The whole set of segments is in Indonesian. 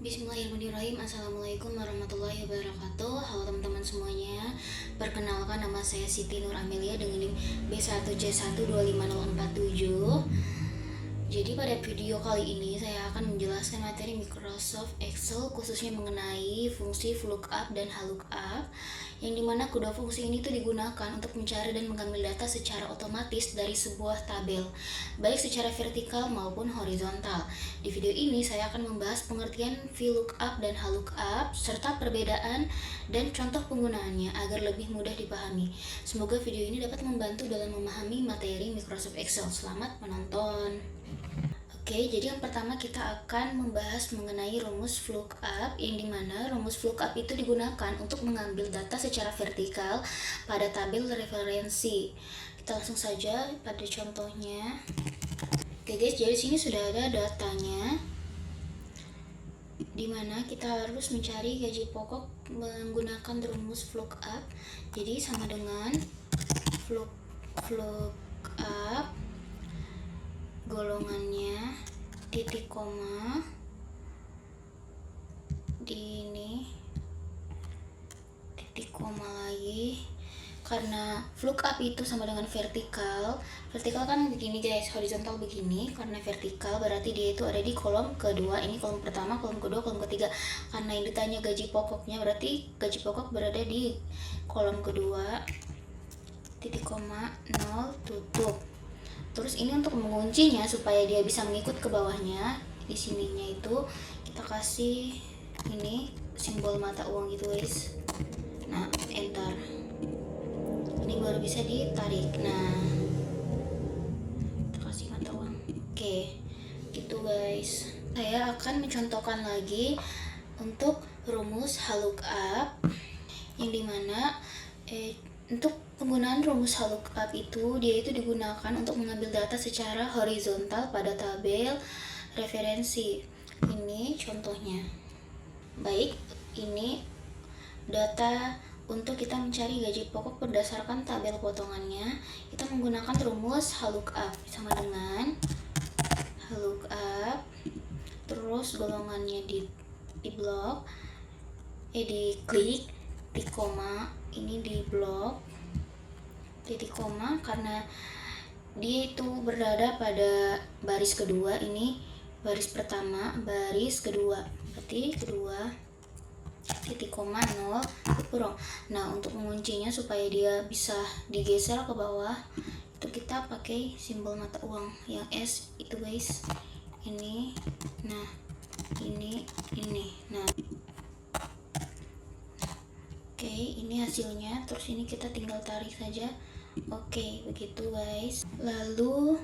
Bismillahirrahmanirrahim. Assalamualaikum warahmatullahi wabarakatuh. Halo teman-teman semuanya. Perkenalkan, nama saya Siti Nur Amelia dengan NIM B1C125047. Jadi pada video kali ini saya akan menjelaskan materi Microsoft Excel khususnya mengenai fungsi VLOOKUP dan HLOOKUP, yang dimana kedua fungsi ini tuh digunakan untuk mencari dan mengambil data secara otomatis dari sebuah tabel, baik secara vertikal maupun horizontal. Di video ini saya akan membahas pengertian VLOOKUP dan HLOOKUP serta perbedaan dan contoh penggunaannya agar lebih mudah dipahami. Semoga video ini dapat membantu dalam memahami materi Microsoft Excel. Selamat menonton. Oke, jadi yang pertama kita akan membahas mengenai rumus VLOOKUP, yang dimana rumus VLOOKUP itu digunakan untuk mengambil data secara vertikal pada tabel referensi. Kita langsung saja pada contohnya. Oke guys, jadi sini sudah ada datanya, dimana kita harus mencari gaji pokok menggunakan rumus VLOOKUP. Jadi sama dengan VLOOKUP golongannya titik koma di ini titik koma lagi, karena VLOOKUP itu sama dengan vertikal kan begini guys, horizontal begini. Karena vertikal berarti dia itu ada di kolom kedua, ini kolom pertama, kolom kedua, kolom ketiga. Karena yang ditanya gaji pokoknya, berarti gaji pokok berada di kolom kedua, titik koma 0 tutup. Terus ini untuk menguncinya supaya dia bisa mengikut ke bawahnya, di sininya itu kita kasih ini simbol mata uang gitu guys. Nah, enter. Ini baru bisa ditarik. Nah, kita kasih mata uang. Oke, gitu guys. Saya akan mencontohkan lagi untuk rumus HLOOKUP, yang dimana untuk penggunaan rumus HLOOKUP itu dia itu digunakan untuk mengambil data secara horizontal pada tabel referensi. Ini contohnya. Baik, ini data untuk kita mencari gaji pokok berdasarkan tabel potongannya. Kita menggunakan rumus HLOOKUP sama dengan HLOOKUP, terus golongannya di blok, di klik, titik koma, ini di blok, titik koma, karena dia itu berada pada baris kedua, ini baris pertama, baris kedua, berarti kedua, titik koma 0 kurung. Nah, untuk menguncinya supaya dia bisa digeser ke bawah, itu kita pakai simbol mata uang yang S itu guys. Ini, nah, ini. Nah, oke, ini hasilnya. Terus ini kita tinggal tarik saja. Oke, begitu guys. Lalu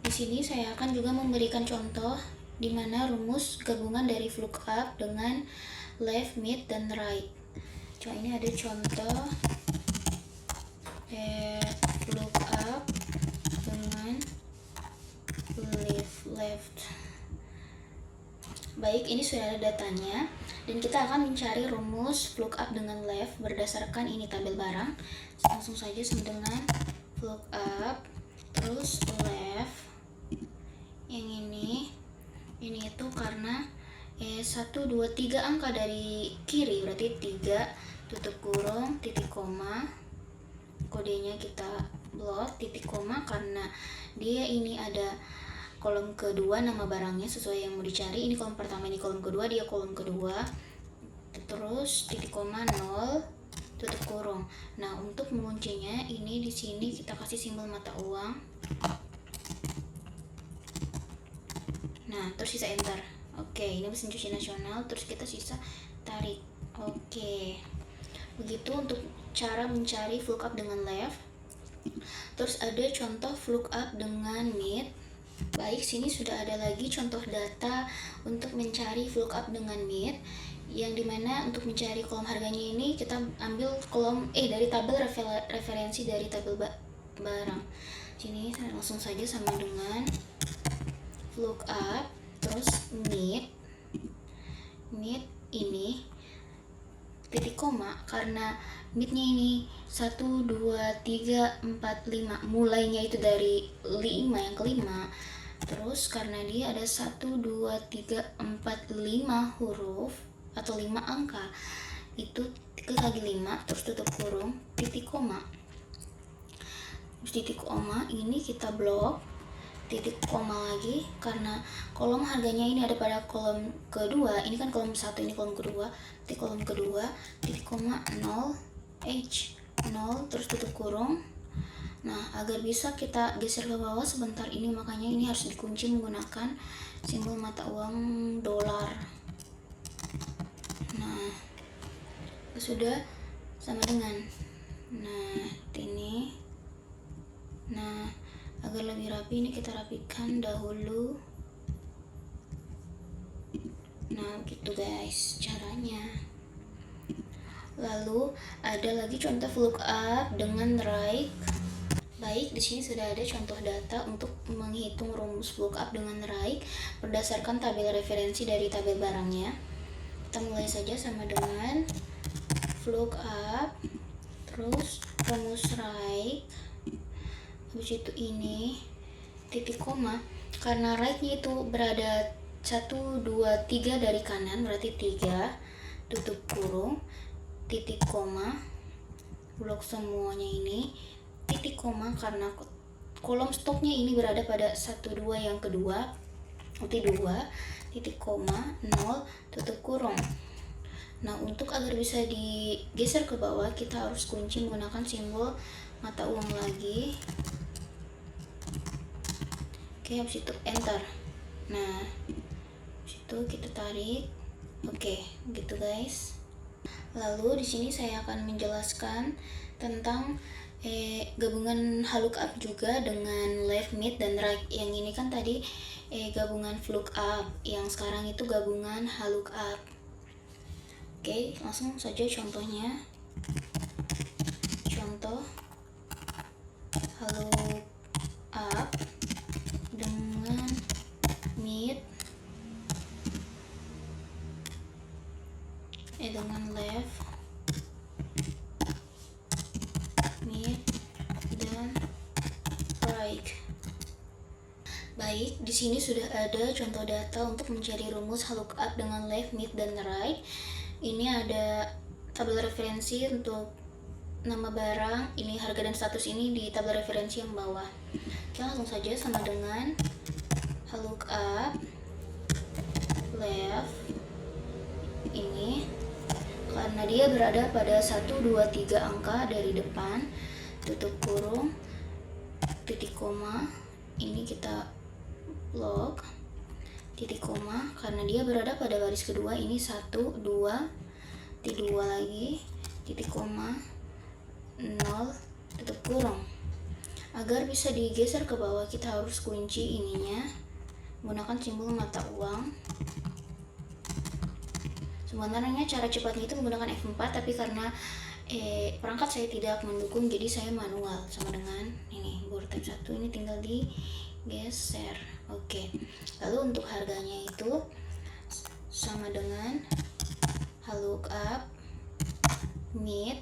di sini saya akan juga memberikan contoh di mana rumus gabungan dari VLOOKUP dengan left, mid, dan right. Coba ini ada contoh VLOOKUP dengan left. Baik, ini sudah ada datanya, dan kita akan mencari rumus VLOOKUP dengan left berdasarkan ini tabel barang. Langsung saja sama dengan VLOOKUP terus left, yang ini itu karena 1, 2, 3 angka dari kiri, berarti 3 tutup kurung, titik koma, kodenya kita blok, titik koma, karena dia ini ada kolom kedua nama barangnya sesuai yang mau dicari. Ini kolom pertama, ini kolom kedua, dia kolom kedua, terus titik koma 0 tutup kurung. Nah, untuk menguncinya ini di sini kita kasih simbol mata uang. Nah, terus sisa enter. Oke, ini mesin cuci nasional, terus kita sisa tarik. Oke, begitu untuk cara mencari VLOOKUP dengan left. Terus ada contoh VLOOKUP dengan mid. Baik, sini sudah ada lagi contoh data untuk mencari VLOOKUP dengan mid, yang dimana untuk mencari kolom harganya ini kita ambil kolom dari tabel referensi dari tabel barang. Sini langsung saja sama dengan VLOOKUP terus mid ini titik koma, karena midnya ini 1, 2, 3, 4, 5, mulainya itu dari 5 yang kelima, Terus karena dia ada 1, 2, 3, 4, 5 huruf atau 5 angka, itu 3 kali 5 terus tutup kurung, titik koma. Terus titik koma ini kita blok, titik koma lagi karena kolom harganya ini ada pada kolom kedua. Ini kan kolom 1, ini kolom kedua. Di kolom kedua titik koma 0 H 0 terus tutup kurung. Nah, agar bisa kita geser ke bawah sebentar ini, makanya ini harus dikunci menggunakan simbol mata uang dolar. Nah, sudah sama dengan ini. Nah, agar lebih rapi ini kita rapikan dahulu. Nah, gitu guys caranya. Lalu ada lagi contoh lookup dengan right. Baik, di sini sudah ada contoh data untuk menghitung rumus lookup dengan right berdasarkan tabel referensi dari tabel barangnya. Kita mulai saja sama dengan lookup, terus rumus right, habis itu ini titik koma. Karena right-nya itu berada 1, 2, 3 dari kanan, berarti 3, tutup kurung, titik koma, blok semuanya ini, titik koma karena kolom stoknya ini berada pada 1, 2 yang kedua, berarti 2, titik koma, 0, tutup kurung. Nah, untuk agar bisa digeser ke bawah, kita harus kunci menggunakan simbol mata uang lagi. Oke, habis itu enter. Nah, habis itu kita tarik. Oke, gitu guys. Lalu di sini saya akan menjelaskan tentang gabungan lookup juga dengan left, mid, dan right. Yang ini kan tadi gabungan lookup, yang sekarang itu gabungan lookup. Oke, langsung saja contohnya. Contoh lookup dengan mid dengan left, mid, dan right. Baik, di sini sudah ada contoh data untuk mencari rumus lookup dengan left, mid, dan right. Ini ada tabel referensi untuk nama barang, ini harga dan status ini di tabel referensi yang bawah. Oke, langsung saja sama dengan lookup left ini karena dia berada pada 1, 2, 3 angka dari depan, tutup kurung, titik koma, ini kita blok, titik koma karena dia berada pada baris kedua, ini 1, 2, titik 2 lagi, titik koma, 0, tutup kurung. Agar bisa digeser ke bawah, kita harus kunci ininya menggunakan simbol mata uang. Sebenarnya cara cepatnya itu menggunakan F4, tapi karena perangkat saya tidak mendukung, jadi saya manual sama dengan ini board type 1 ini tinggal digeser. Oke, lalu untuk harganya itu sama dengan lookup mid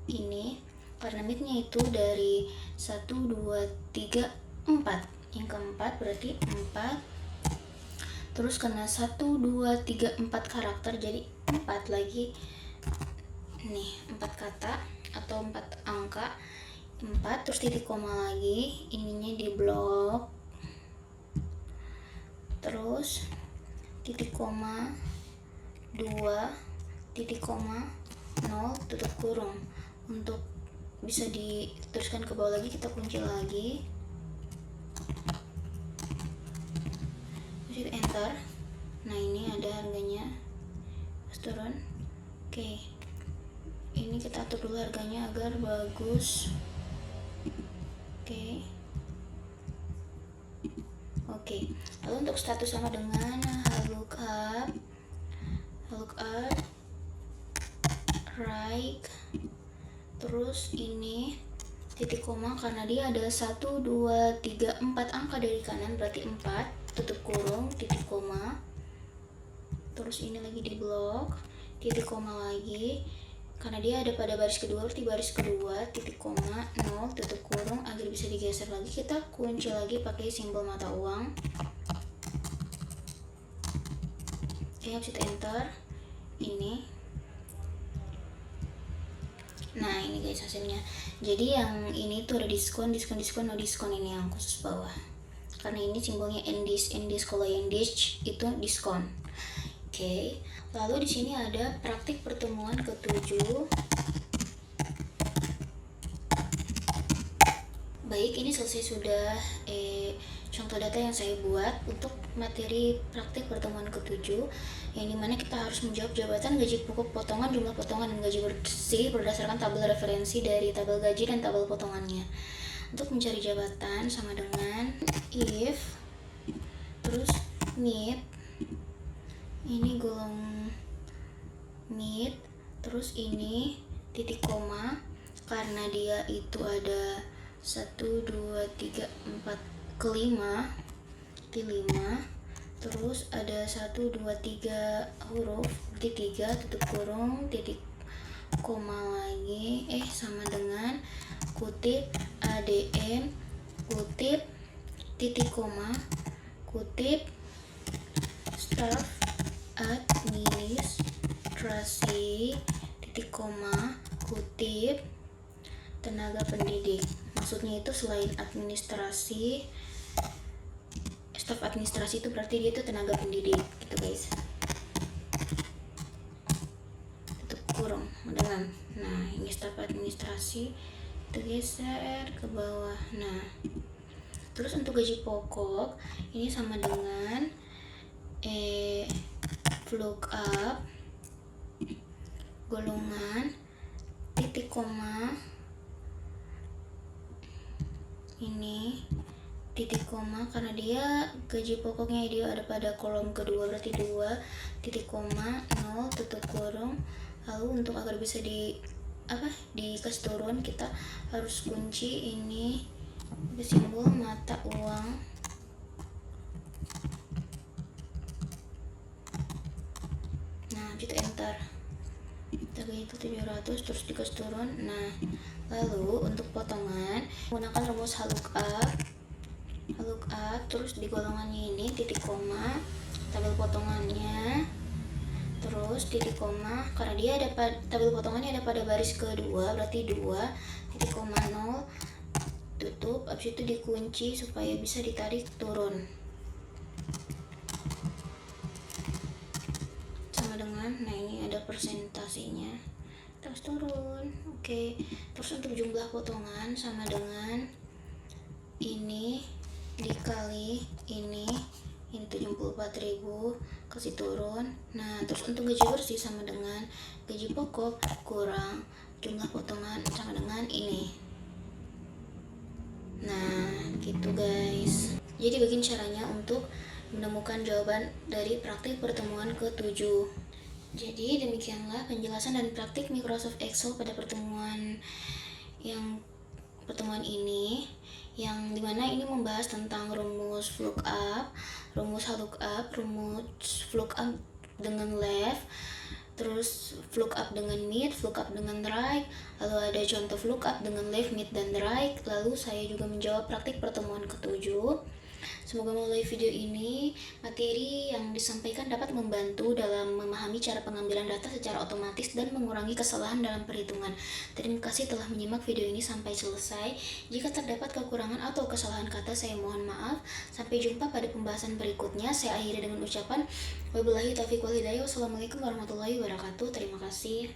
ini, karena midnya itu dari 1, 2, 3, 4, yang keempat berarti 4. Terus karena 1, 2, 3, 4 karakter, jadi 4 lagi nih, 4 kata atau 4 angka, 4 terus titik koma lagi, ininya di blok, terus titik koma 2, titik koma 0, tutup kurung. Untuk bisa diteruskan ke bawah lagi, kita kunci lagi, enter. Nah, ini ada harganya, terus turun. Oke, ini kita atur dulu harganya agar bagus. Oke, lalu untuk status sama dengan lookup right, terus ini titik koma karena dia ada 1, 2, 3, 4 angka dari kanan, berarti 4, tutup kurung, titik koma, terus ini lagi di blok, titik koma lagi karena dia ada pada baris kedua, berarti baris kedua titik koma 0 tutup kurung. Agar bisa digeser lagi, kita kunci lagi pakai simbol mata uang. Oke, habis itu enter ini. Nah ini guys hasilnya. Jadi yang ini tuh ada diskon, no diskon, ini yang khusus bawah. Karena ini simbolnya NDIS, kalau yang DIS itu diskon. Oke. Lalu di sini ada praktik pertemuan ke-7. Baik, ini selesai sudah contoh data yang saya buat untuk materi praktik pertemuan ke-7, yang dimana kita harus menjawab jabatan, gaji pokok, potongan, jumlah potongan, dan gaji bersih berdasarkan tabel referensi dari tabel gaji dan tabel potongannya. Untuk mencari jabatan sama dengan if, terus need, ini golong need, terus ini titik koma, karena dia itu ada 1, 2, 3, 4 kelima, terus ada 1, 2, 3 huruf, berarti 3 tutup kurung, titik koma lagi, sama dengan kutip ADM, kutip titik koma, kutip staff administrasi, titik koma, kutip tenaga pendidik. Maksudnya itu selain administrasi, staf administrasi itu berarti dia itu tenaga pendidik gitu guys. Tutup kurung dengan, nah ini staf administrasi, itu geser ke bawah. Nah terus untuk gaji pokok ini sama dengan lookup golongan titik koma, ini titik koma, karena dia gaji pokoknya dia ada pada kolom kedua, berarti 2 titik koma 0 tutup kurung. Lalu untuk agar bisa dikasih turun, kita harus kunci ini simbol mata uang. Nah itu enter, kita itu 700 terus dikasih turun. Nah lalu untuk potongan menggunakan rumus lookup, terus di golongannya ini titik koma, tabel potongannya, terus titik koma, karena dia ada tabel potongannya ada pada baris kedua, berarti 2 titik koma 0 tutup, habis itu dikunci supaya bisa ditarik turun sama dengan, nah ini ada persentasenya, terus turun. Oke, terus untuk jumlah potongan sama dengan ini dikali ini 74.000 kasih turun. Nah terus untuk gaji bersih sama dengan gaji pokok kurang jumlah potongan sama dengan ini. Nah gitu guys, jadi begini caranya untuk menemukan jawaban dari praktik pertemuan ke-7. Jadi demikianlah penjelasan dan praktik Microsoft Excel pada pertemuan ini, yang dimana ini membahas tentang rumus lookup, rumus lookup, rumus lookup dengan left, terus lookup dengan mid, lookup dengan right, lalu ada contoh lookup dengan left, mid, dan right. Lalu saya juga menjawab praktik pertemuan ke-7. Semoga melalui video ini materi yang disampaikan dapat membantu dalam memahami cara pengambilan data secara otomatis dan mengurangi kesalahan dalam perhitungan. Terima kasih telah menyimak video ini sampai selesai. Jika terdapat kekurangan atau kesalahan kata, saya mohon maaf. Sampai jumpa pada pembahasan berikutnya. Saya akhiri dengan ucapan wabillahi taufiq wal hidayah. Wassalamualaikum warahmatullahi wabarakatuh. Terima kasih.